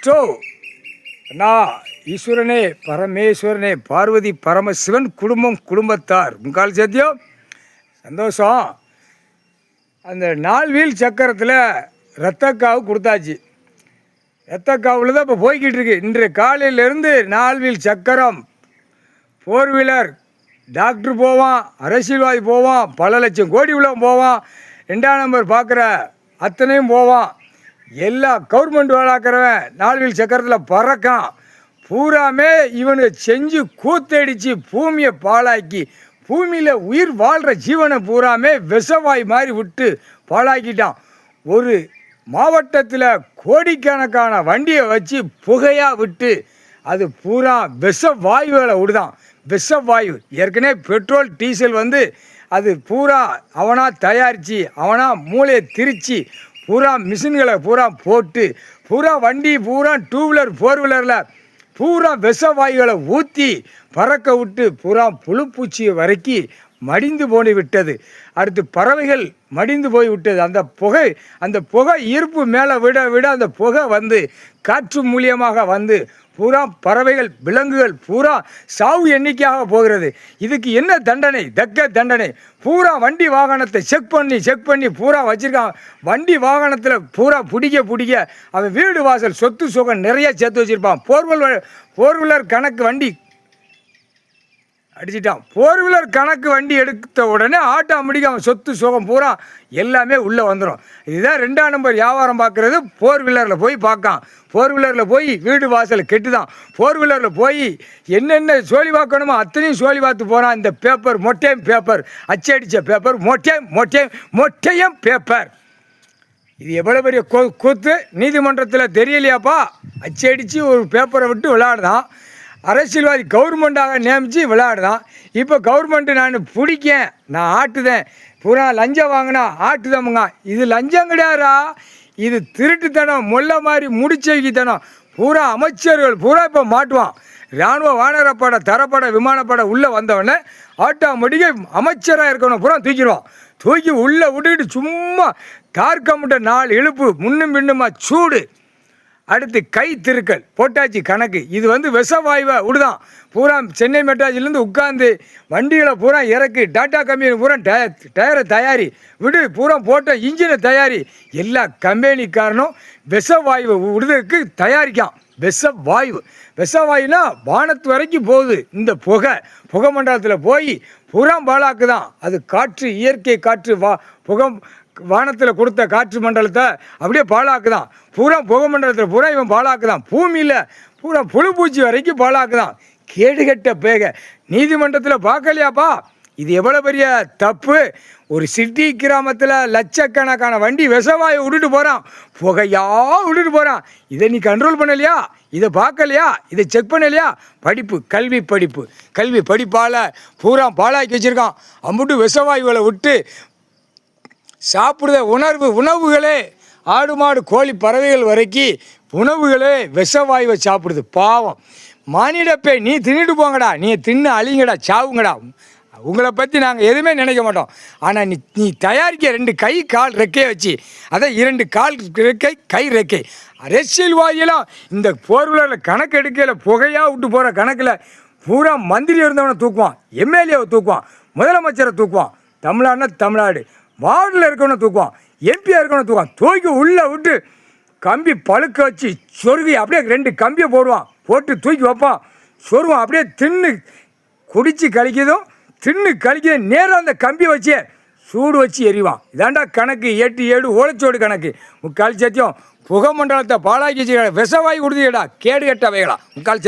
ஸ்டோ அண்ணா ஈஸ்வரனே பரமேஸ்வரனே பார்வதி பரமசிவன் குடும்பத்தார் முக்கால் சத்தியம் சந்தோஷம். அந்த 4 வீல் சக்கரத்தில் ரத்தக்காவு கொடுத்தாச்சு. ரத்தக்காவில் தான் இப்போ போய்கிட்டு இருக்கு. இன்றைய காலையிலேருந்து 4 வீல் சக்கரம் 4 வீலர் டாக்டர் போவான், அரசியல்வாதி போவான், பல லட்சம் கோடி உள்ளவன் போவான், 2ஆம் நம்பர் பார்க்குற அத்தனையும் போவான். எல்லா கவர்மெண்ட் வேலாக்கிறவன் 4 வீல் சக்கரத்தில் பறக்கான். பூராமே இவனுக்கு செஞ்சு கூத்தடிச்சு பூமியை பாழாக்கி பூமியில் உயிர் வாழ்கிற ஜீவனை பூராமே விஷவாய் மாதிரி விட்டு பாழாக்கிட்டான். ஒரு மாவட்டத்தில் கோடிக்கணக்கான வண்டியை வச்சு புகையாக விட்டு அது பூரா விஷவாயுகளை விடுதான். விஷவாயு ஏற்கனவே பெட்ரோல் டீசல் அது பூரா அவனாக தயாரித்து அவனாக மூளையை திரித்து பூரா மிஷின்களை பூரா போட்டு பூரா வண்டி பூரா 2 வீலர் 4 வீலரில் பூரா விஷவாயுகளை ஊற்றி பறக்க விட்டு பூரா புழுப்பூச்சி வரைக்கும் மடிந்து போய் விட்டது. அடுத்து பறவைகள் மடிந்து போய் விட்டது. அந்த புகை ஈர்ப்பு மேலே விட விட அந்த புகை காற்று மூலியமாக பூரா பறவைகள் விலங்குகள் பூரா சாவு எண்ணிக்கையாக போகிறது. இதுக்கு என்ன தண்டனை? தக்க தண்டனை. பூரா வண்டி வாகனத்தை செக் பண்ணி பூரா வச்சுருக்கான். வண்டி வாகனத்தில் பூரா பிடிக்க அவன் வீடு வாசல் சொத்து சுகம் நிறைய சேர்த்து வச்சுருப்பான். 4 வீலர் கணக்கு வண்டி அடிச்சிட்டான். 4 வீலர் கணக்கு வண்டி எடுத்த உடனே ஆட்டோமேட்டிக்காக அவன் சொத்து சுகம் பூரா எல்லாமே உள்ளே வந்துடும். இதுதான் 2ஆம் நம்பர் வியாபாரம் பார்க்குறது. 4 வீலரில் போய் பார்க்கான். 4 வீலரில் போய் வீடு வாசல் கெட்டுதான். 4 வீலரில் போய் என்னென்ன சோழி பார்க்கணுமோ அத்தனையும் சோழி பார்த்து போகிறான். இந்த பேப்பர் மொட்டையம் பேப்பர், அச்சடித்த பேப்பர் மொட்டையம் பேப்பர். இது எவ்வளோ பெரிய கூத்து நீதிமன்றத்தில் தெரியலையாப்பா? அச்சடித்து ஒரு பேப்பரை விட்டு விளையாடுதான். அரசியல்வாதி கவர்மெண்ட்டாக நியமித்து விளையாடுதான். இப்போ கவர்மெண்ட்டு நான் பிடிக்கேன், நான் ஆட்டுதேன், பூரா லஞ்சம் வாங்கினா ஆட்டுதமுங்க. இது லஞ்சம் கிடையாதா, இது திருட்டுத்தனம், முல்லை மாதிரி முடிச்சைக்குத்தனம். பூரா அமைச்சர்கள் பூரா இப்போ மாட்டுவான். இராணுவ வானரப்படை தரப்படை விமானப்படை உள்ளே வந்தவொடனே ஆட்டோமேட்டிக்காக அமைச்சராக இருக்கணும் பூரா தூக்கிடுவான். தூக்கி உள்ளே விட்டுக்கிட்டு சும்மா கார்கமுட்ட 4 இழுப்பு முன்னும் பின்னுமா சூடு. அடுத்து கை திருக்கல் போட்டாச்சு கணக்கு. இது விஷவாயுவை விடுதான். பூரா சென்னை மெட்ராஸிலேருந்து உட்காந்து வண்டிகளை பூரா இறக்கு, டாட்டா கம்பெனி பூரா டயரை தயாரி விடு, பூரா போட்ட இன்ஜினை தயாரி. எல்லா கம்பெனிக்காரனும் விஷவாயுவை விடுறதுக்கு தயாரிக்கான். விஷவாயுனா வானத்து வரைக்கும் போகுது. இந்த புகை மண்டலத்தில் போய் பூரா பாலாக்குதான். அது காற்று, இயற்கை காற்று புகை வானத்தில் கொடுத்த காற்று மண்டலத்தை அப்படியே பாழாக்குதான். பூரா புகை மண்டலத்தில் பூரா இவன் பாழாக்குதான். பூமியில் பூரா புழுப்பூச்சி வரைக்கும் பாழாக்குதான். கேடுகட்ட பேக நீதிமன்றத்தில் பார்க்கலையாப்பா? இது எவ்வளோ பெரிய தப்பு. ஒரு சிட்டி கிராமத்தில் லட்சக்கணக்கான வண்டி விஷவாயை விட்டுட்டு போகிறான், புகையாக விட்டுட்டு போகிறான். இதை நீ கண்ட்ரோல் பண்ணலையா? இதை பார்க்கலையா? இதை செக் பண்ணலையா? கல்வி படிப்பால் பூரா பாழாக்கி வச்சுருக்கான். அம்புட்டு விஷவாயுகளை விட்டு சாப்பிடுற உணவுகளே ஆடு மாடு கோழி பறவைகள் வரைக்கும் உணவுகளே விஷவாயுவை சாப்பிடுது. பாவம் மானிடப்பே, நீ தின்னுட்டு போங்கடா, நீ தின்னு அழிங்கடா, சாவுங்கடா. உங்களை பற்றி நாங்கள் எதுவுமே நினைக்க மாட்டோம். ஆனால் நீ தயாரிக்க 2 கை கால் ரெக்கையை வச்சு, அதை 2 கால் ரெக்கை கை ரெக்கை. அரசியல்வாதியெல்லாம் இந்த 4 வீலரில் கணக்கு எடுக்கையில் புகையாக விட்டு போகிற கணக்கில் பூரா மந்திரி இருந்தவனை தூக்குவான், எம்எல்ஏவை தூக்குவான், முதலமைச்சரை தூக்குவான். தமிழ்நாடுனா தமிழ்நாடு, வார்டில் இருக்கவனை தூக்குவான், எம்பியாக இருக்கவனை தூக்குவான். தூக்கி உள்ளே விட்டு கம்பி பழுக்க வச்சு சொருகி அப்படியே 2 கம்பியை போடுவான். போட்டு தூக்கி வைப்பான், சொருவான். அப்படியே தின்னு குடித்து கழிக்கிறதும் நேரம் அந்த கம்பியை வச்சு சூடு வச்சு எறிவான். இதாண்டா கணக்கு. 8 ஓலைச்சோடு கணக்கு. முக்கால் சத்தியம் புகை மண்டலத்தை பாழாக்கி வச்சுக்கடா. விஷவாயு கொடுத்துக்கடா, கேடு கெட்டவைகளா முக்கால்